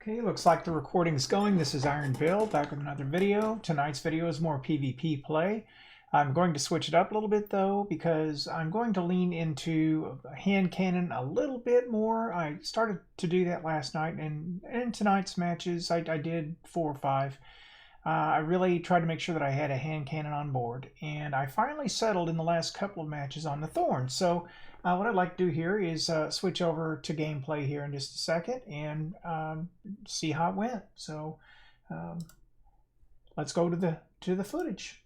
Okay, looks like the recording's going. This is Iron Bill back with another video. Tonight's video is more PvP play. I'm going to switch it up a little bit though because I'm going to lean into hand cannon a little bit more. I started to do that last night, and in tonight's matches I did 4 or 5. I really tried to make sure that I had a hand cannon on board, and I finally settled in the last couple of matches on the Thorn. So what I'd like to do here is switch over to gameplay here in just a second and see how it went. So let's go to the footage.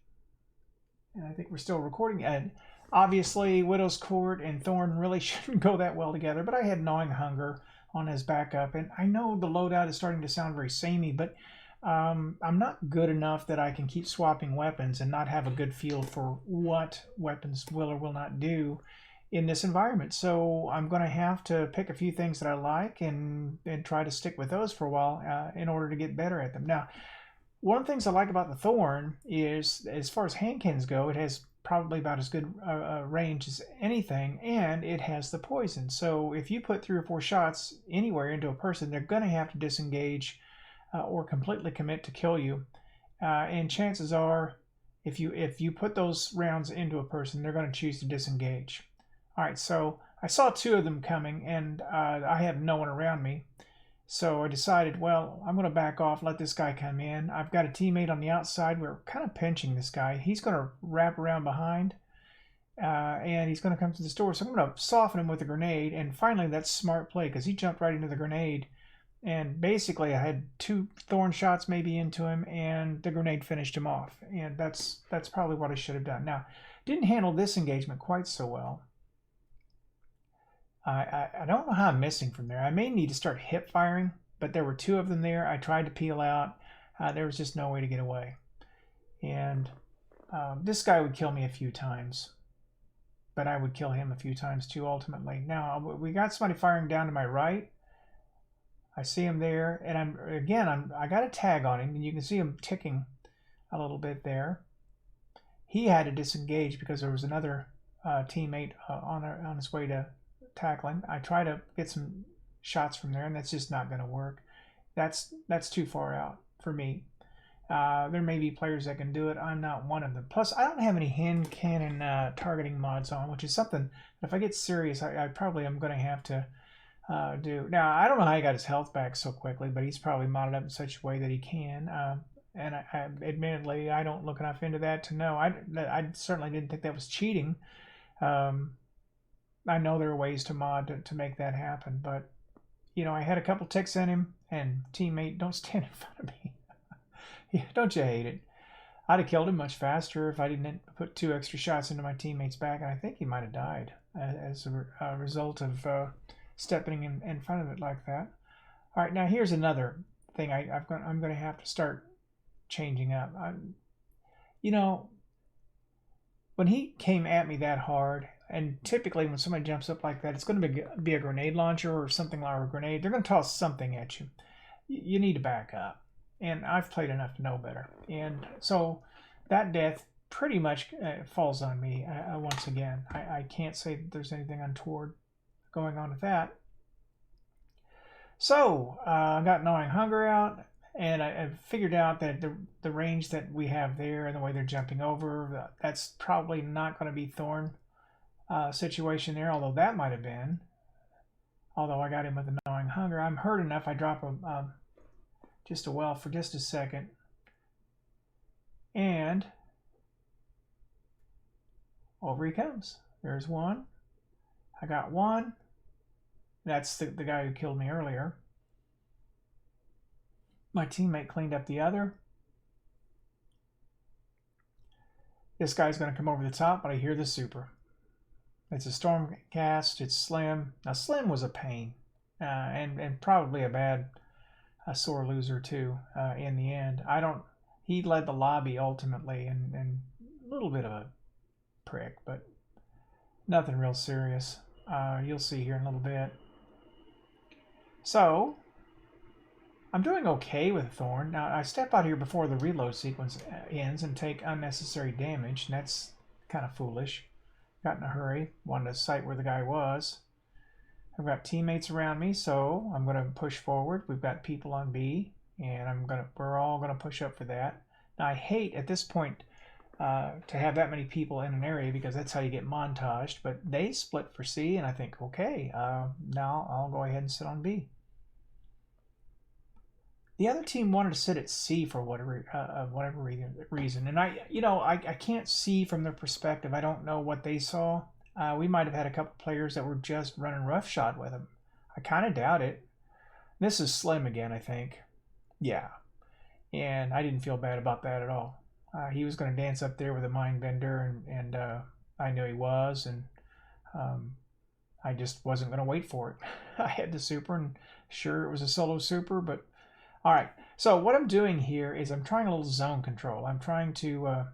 And I think we're still recording. And obviously, Widow's Court and Thorn really shouldn't go that well together, but I had Gnawing Hunger on as backup, and I know the loadout is starting to sound very samey, but I'm not good enough that I can keep swapping weapons and not have a good feel for what weapons will or will not do in this environment. So I'm going to have to pick a few things that I like and try to stick with those for a while in order to get better at them. Now, one of the things I like about the Thorn is, as far as hand cannons go, it has probably about as good range as anything, and it has the poison. So if you put 3 or 4 shots anywhere into a person, they're going to have to disengage or completely commit to kill you, and chances are if you put those rounds into a person, they're going to choose to disengage. All right, so I saw 2 of them coming, and I had no one around me, so I decided, well, I'm going to back off, let this guy come in. I've got a teammate on the outside. We're kind of pinching this guy. He's going to wrap around behind, and he's going to come to the door, so I'm going to soften him with a grenade. And finally, that's smart play because he jumped right into the grenade. And basically, I had 2 Thorn shots maybe into him, and the grenade finished him off. And that's probably what I should have done. Now, didn't handle this engagement quite so well. I don't know how I'm missing from there. I may need to start hip firing, but there were 2 of them there. I tried to peel out. There was just no way to get away. And this guy would kill me a few times, but I would kill him a few times too, ultimately. Now, we got somebody firing down to my right. I see him there, and I got a tag on him, and you can see him ticking a little bit there. He had to disengage because there was another teammate on his way to tackling. I try to get some shots from there, and that's just not going to work. That's too far out for me. There may be players that can do it. I'm not one of them. Plus, I don't have any hand cannon targeting mods on, which is something if I get serious, I probably am going to have to do. Now, I don't know how he got his health back so quickly, but he's probably modded up in such a way that he can. And admittedly, I don't look enough into that to know. I certainly didn't think that was cheating. I know there are ways to mod to make that happen, but you know, I had a couple ticks in him, and teammate, don't stand in front of me. Yeah, don't you hate it? I'd have killed him much faster if I didn't put 2 extra shots into my teammate's back, and I think he might have died as a result of stepping in front of it like that. All right, now here's another thing I'm going to have to start changing up. You know, when he came at me that hard, and typically when somebody jumps up like that, it's going to be a grenade launcher or something like a grenade. They're going to toss something at you. You need to back up. And I've played enough to know better. And so that death pretty much falls on me once again. I can't say that there's anything untoward going on with that. So I got Gnawing Hunger out, and I figured out that the range that we have there and the way they're jumping over, that's probably not going to be Thorn situation there, although that might have been. Although I got him with the Gnawing Hunger. I'm hurt enough. I drop just a well for just a second. And over he comes. There's one. I got one. That's the guy who killed me earlier. My teammate cleaned up the other. This guy's going to come over the top, but I hear the super. It's a storm cast. It's Slim. Now, Slim was a pain, and probably a sore loser too in the end. He led the lobby ultimately, and a little bit of a prick, but nothing real serious. You'll see here in a little bit. So I'm doing okay with Thorn. Now I step out here before the reload sequence ends and take unnecessary damage, and that's kind of foolish. Got in a hurry, wanted to sight where the guy was. I've got teammates around me, so I'm going to push forward. We've got people on B, and we're all going to push up for that. Now, I hate at this point to have that many people in an area because that's how you get montaged. But they split for C, and I think, okay, now I'll go ahead and sit on B. The other team wanted to sit at C for whatever reason, and I can't see from their perspective. I don't know what they saw. We might have had a couple players that were just running roughshod with them. I kind of doubt it. This is Slim again, I think. Yeah, and I didn't feel bad about that at all. He was going to dance up there with a mind bender, and I knew he was, and I just wasn't going to wait for it. I had the super, and sure, it was a solo super, but all right. So what I'm doing here is I'm trying a little zone control. I'm trying to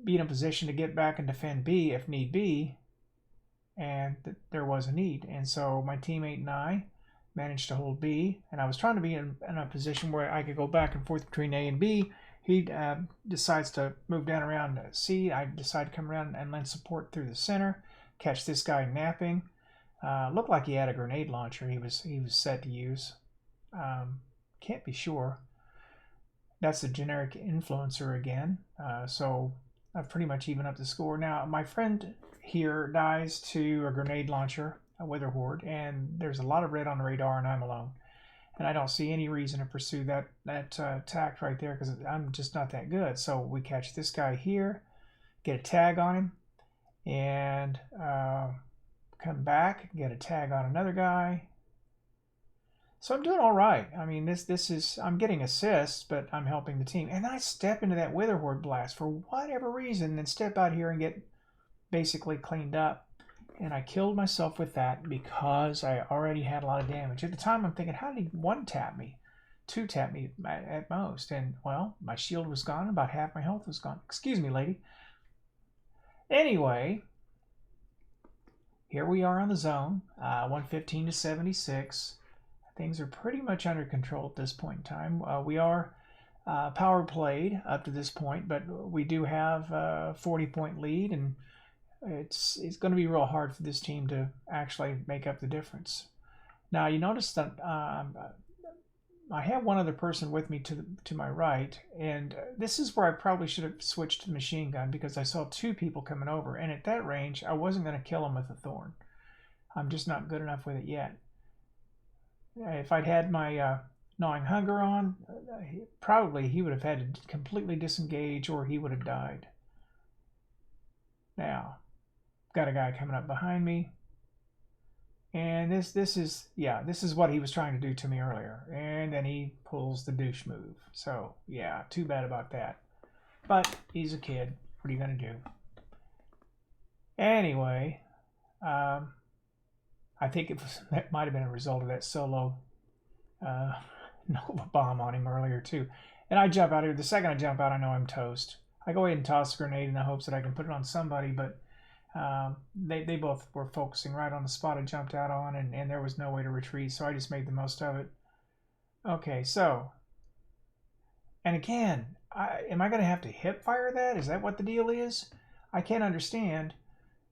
be in a position to get back and defend B if need be, and there was a need. And so my teammate and I managed to hold B, and I was trying to be in a position where I could go back and forth between A and B. He decides to move down around C. I decide to come around and lend support through the center, catch this guy napping. Looked like he had a grenade launcher he was set to use. Can't be sure. That's a generic influencer again. So I've pretty much evened up the score. Now, my friend here dies to a grenade launcher, a wither horde, and there's a lot of red on the radar, and I'm alone. And I don't see any reason to pursue that tact right there because I'm just not that good. So we catch this guy here, get a tag on him, and come back, get a tag on another guy. So I'm doing all right. I mean, this is, I'm getting assists, but I'm helping the team. And then I step into that wither horde blast for whatever reason, and step out here and get basically cleaned up. And I killed myself with that because I already had a lot of damage. At the time, I'm thinking, how did he one-tap me? Two-tap me at most. And, well, my shield was gone. About half my health was gone. Excuse me, lady. Anyway, here we are on the zone, 115 to 76. Things are pretty much under control at this point in time. We are power played up to this point, but we do have a 40-point lead, and it's going to be real hard for this team to actually make up the difference. Now, you notice that I have one other person with me to my right, and this is where I probably should have switched to the machine gun because I saw two people coming over, and at that range, I wasn't going to kill them with a Thorn. I'm just not good enough with it yet. If I'd had my gnawing hunger on, probably he would have had to completely disengage or he would have died. Now, got a guy coming up behind me. And this is what he was trying to do to me earlier. And then he pulls the douche move. So, yeah, too bad about that. But he's a kid. What are you going to do? Anyway, I think that might have been a result of that solo Nova bomb on him earlier too. And I jump out here. The second I jump out, I know I'm toast. I go ahead and toss a grenade in the hopes that I can put it on somebody, but they both were focusing right on the spot I jumped out on, and there was no way to retreat, so I just made the most of it. Okay, so, and again, am I going to have to hip fire that? Is that what the deal is? I can't understand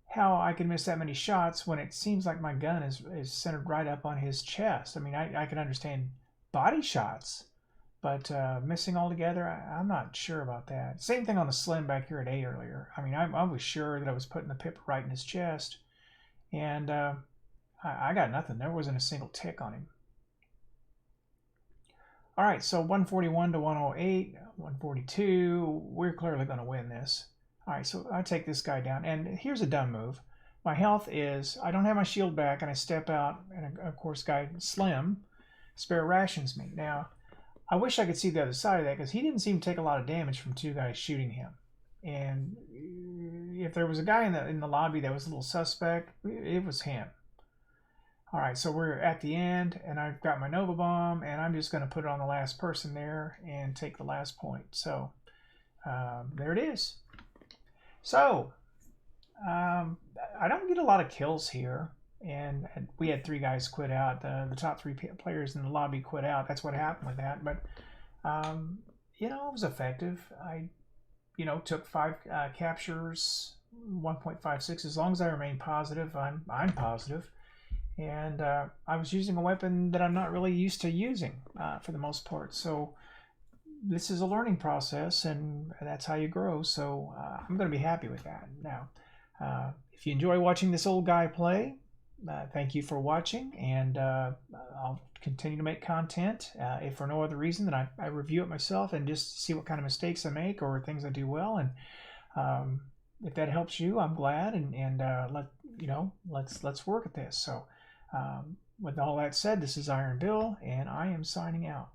how I can miss that many shots when it seems like my gun is centered right up on his chest. I mean, I can understand body shots, but missing altogether, I'm not sure about that. Same thing on the Slim back here at A earlier. I mean, I was sure that I was putting the pip right in his chest, and I got nothing. There wasn't a single tick on him. All right, so 141 to 108, 142. We're clearly going to win this. All right, so I take this guy down, and here's a dumb move. My health is, I don't have my shield back, and I step out, and of course, guy Slim spare rations me. Now, I wish I could see the other side of that, because he didn't seem to take a lot of damage from two guys shooting him. And if there was a guy in the lobby that was a little suspect, it was him. All right, so we're at the end, and I've got my Nova Bomb, and I'm just going to put it on the last person there and take the last point. So there it is. So, I don't get a lot of kills here, and we had three guys quit out. The top three players in the lobby quit out. That's what happened with that. But, you know, it was effective. I, you know, took 5 captures, 1.56. As long as I remain positive, I'm positive. and I was using a weapon that I'm not really used to using for the most part. So this is a learning process, and that's how you grow. So I'm going to be happy with that. Now, if you enjoy watching this old guy play, thank you for watching, and I'll continue to make content. If for no other reason than I review it myself and just see what kind of mistakes I make or things I do well. And if that helps you, I'm glad. And let's work at this. So with all that said, this is Iron Bill, and I am signing out.